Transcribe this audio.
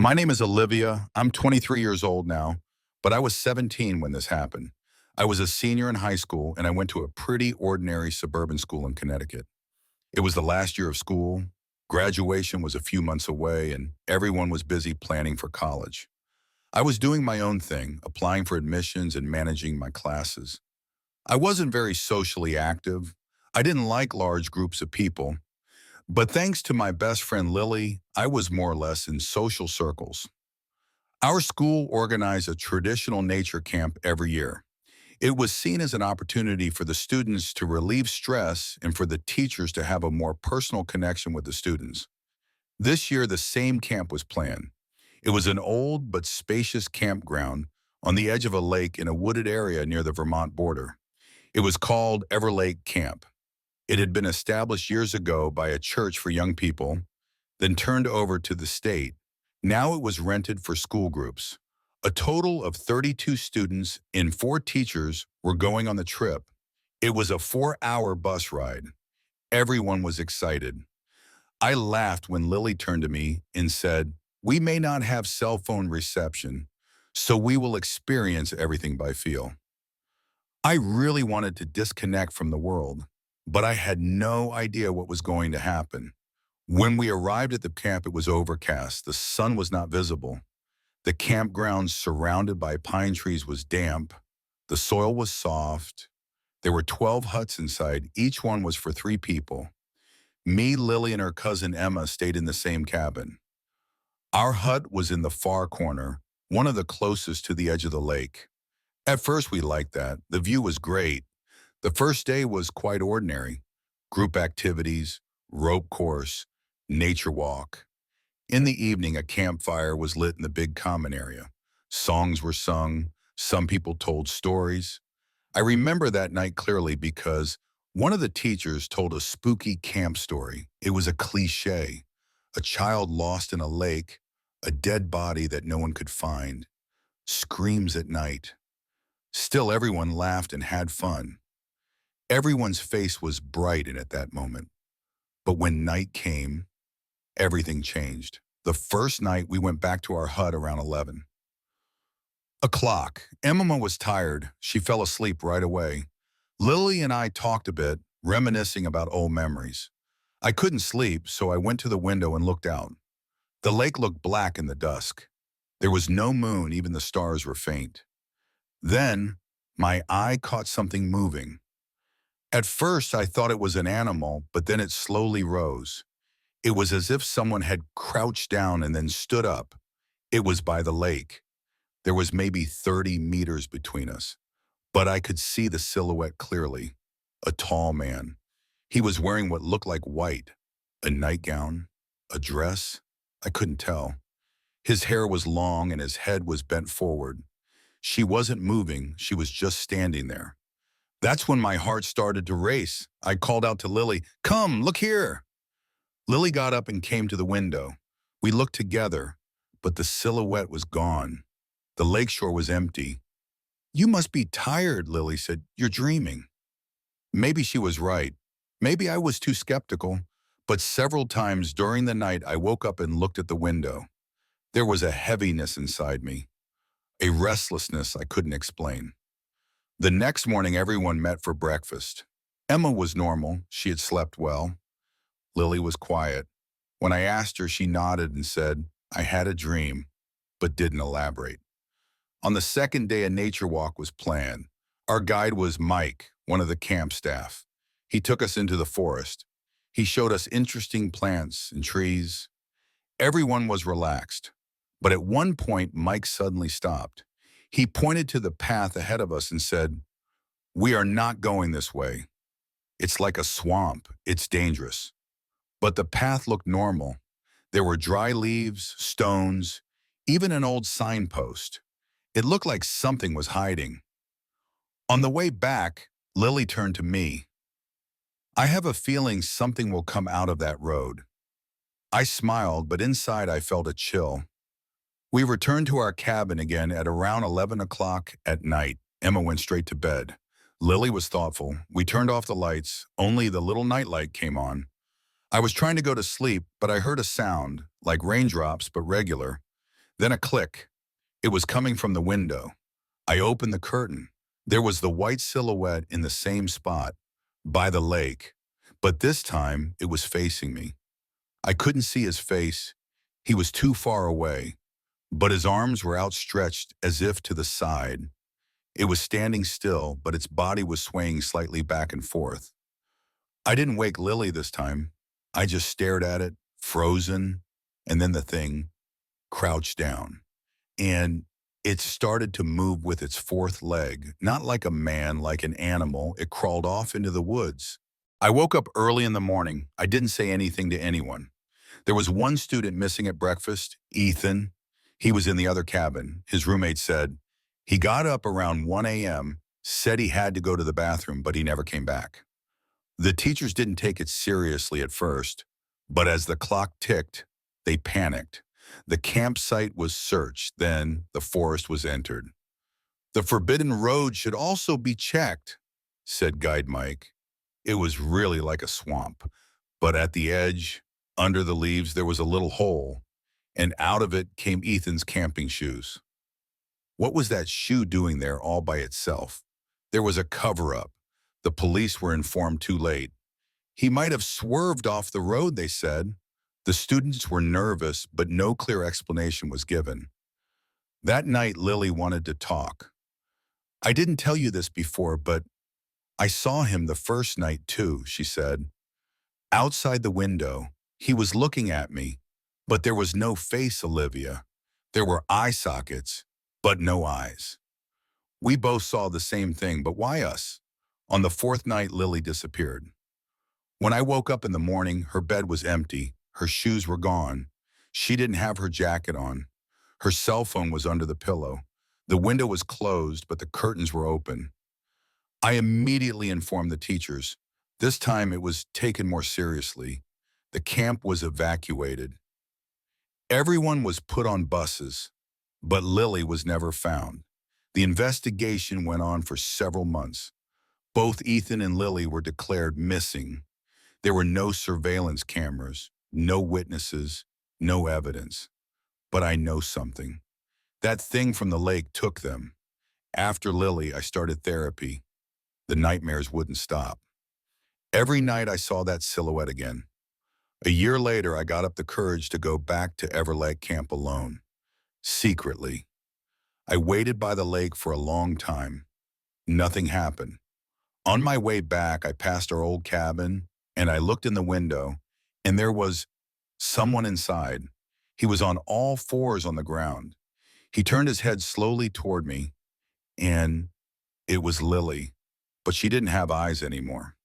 My name is Olivia. I'm 23 years old now, but I was 17 when this happened. I was a senior in high school and I went to a pretty ordinary suburban school in Connecticut. It was the last year of school. Graduation was a few months away and everyone was busy planning for college. I was doing my own thing, applying for admissions and managing my classes. I wasn't very socially active. I didn't like large groups of people, but thanks to my best friend Lily, I was more or less in social circles. Our school organized a traditional nature camp every year. It was seen as an opportunity for the students to relieve stress and for the teachers to have a more personal connection with the students. This year, the same camp was planned. It was an old but spacious campground on the edge of a lake in a wooded area near the Vermont border. It was called Everlake Camp. It had been established years ago by a church for young people, then turned over to the state. Now it was rented for school groups. A total of 32 students and 4 teachers were going on the trip. It was a 4-hour bus ride. Everyone was excited. I laughed when Lily turned to me and said, "We may not have cell phone reception, so we will experience everything by feel." I really wanted to disconnect from the world, but I had no idea what was going to happen. When we arrived at the camp, it was overcast. The sun was not visible. The campground surrounded by pine trees was damp. The soil was soft. There were 12 huts inside. Each one was for 3 people. Me, Lily, and her cousin Emma stayed in the same cabin. Our hut was in the far corner, one of the closest to the edge of the lake. At first, we liked that. The view was great. The first day was quite ordinary. Group activities, rope course, nature walk. In the evening, a campfire was lit in the big common area. Songs were sung. Some people told stories. I remember that night clearly because one of the teachers told a spooky camp story. It was a cliche. A child lost in a lake, a dead body that no one could find, screams at night. Still, everyone laughed and had fun. Everyone's face was bright at that moment. But when night came, everything changed. The first night, we went back to our hut around 11 o'clock. Emma was tired. She fell asleep right away. Lily and I talked a bit, reminiscing about old memories. I couldn't sleep, so I went to the window and looked out. The lake looked black in the dusk. There was no moon, even the stars were faint. Then, my eye caught something moving. At first, I thought it was an animal, but then it slowly rose. It was as if someone had crouched down and then stood up. It was by the lake. There was maybe 30 meters between us, but I could see the silhouette clearly. A tall man. He was wearing what looked like white, a nightgown, a dress. I couldn't tell. His hair was long and his head was bent forward. She wasn't moving, she was just standing there. That's when my heart started to race. I called out to Lily, "Come, look here." Lily got up and came to the window. We looked together, but the silhouette was gone. The lakeshore was empty. "You must be tired," Lily said. "You're dreaming." Maybe she was right. Maybe I was too skeptical, but several times during the night I woke up and looked at the window. There was a heaviness inside me, a restlessness I couldn't explain. The next morning everyone met for breakfast. Emma was normal, she had slept well. Lily was quiet. When I asked her, she nodded and said, "I had a dream," but didn't elaborate. On the second day, a nature walk was planned. Our guide was Mike, one of the camp staff. He took us into the forest. He showed us interesting plants and trees. Everyone was relaxed. But at one point, Mike suddenly stopped. He pointed to the path ahead of us and said, "We are not going this way. It's like a swamp. It's dangerous." But the path looked normal. There were dry leaves, stones, even an old signpost. It looked like something was hiding. On the way back, Lily turned to me. "I have a feeling something will come out of that road." I smiled, but inside I felt a chill. We returned to our cabin again at around 11 o'clock at night. Emma went straight to bed. Lily was thoughtful. We turned off the lights. Only the little nightlight came on. I was trying to go to sleep, but I heard a sound, like raindrops, but regular. Then a click. It was coming from the window. I opened the curtain. There was the white silhouette in the same spot, by the lake, but this time it was facing me. I couldn't see his face. He was too far away, but his arms were outstretched as if to the side. It was standing still, but its body was swaying slightly back and forth. I didn't wake Lily this time. I just stared at it, frozen, and then the thing crouched down. And it started to move with its fourth leg, not like a man, like an animal. It crawled off into the woods. I woke up early in the morning. I didn't say anything to anyone. There was one student missing at breakfast, Ethan. He was in the other cabin. His roommate said he got up around 1 a.m., said he had to go to the bathroom, but he never came back. The teachers didn't take it seriously at first, but as the clock ticked, they panicked. The campsite was searched, then the forest was entered. The forbidden road should also be checked, said Guide Mike. It was really like a swamp, but at the edge, under the leaves, there was a little hole, and out of it came Ethan's camping shoes. What was that shoe doing there all by itself? There was a cover-up. The police were informed too late. He might have swerved off the road, they said. The students were nervous, but no clear explanation was given. That night, Lily wanted to talk. I didn't tell you this before, but I saw him the first night too, she said. Outside the window, he was looking at me, but there was no face, Olivia. There were eye sockets, but no eyes. We both saw the same thing, but why us? On the fourth night, Lily disappeared. When I woke up in the morning, her bed was empty. Her shoes were gone. She didn't have her jacket on. Her cell phone was under the pillow. The window was closed, but the curtains were open. I immediately informed the teachers. This time it was taken more seriously. The camp was evacuated. Everyone was put on buses, but Lily was never found. The investigation went on for several months. Both Ethan and Lily were declared missing. There were no surveillance cameras, no witnesses, no evidence. But I know something. That thing from the lake took them. After Lily, I started therapy. The nightmares wouldn't stop. Every night I saw that silhouette again. A year later, I got up the courage to go back to Everlake Camp alone. Secretly. I waited by the lake for a long time. Nothing happened. On my way back, I passed our old cabin, and I looked in the window, and there was someone inside. He was on all fours on the ground. He turned his head slowly toward me, and it was Lily, but she didn't have eyes anymore.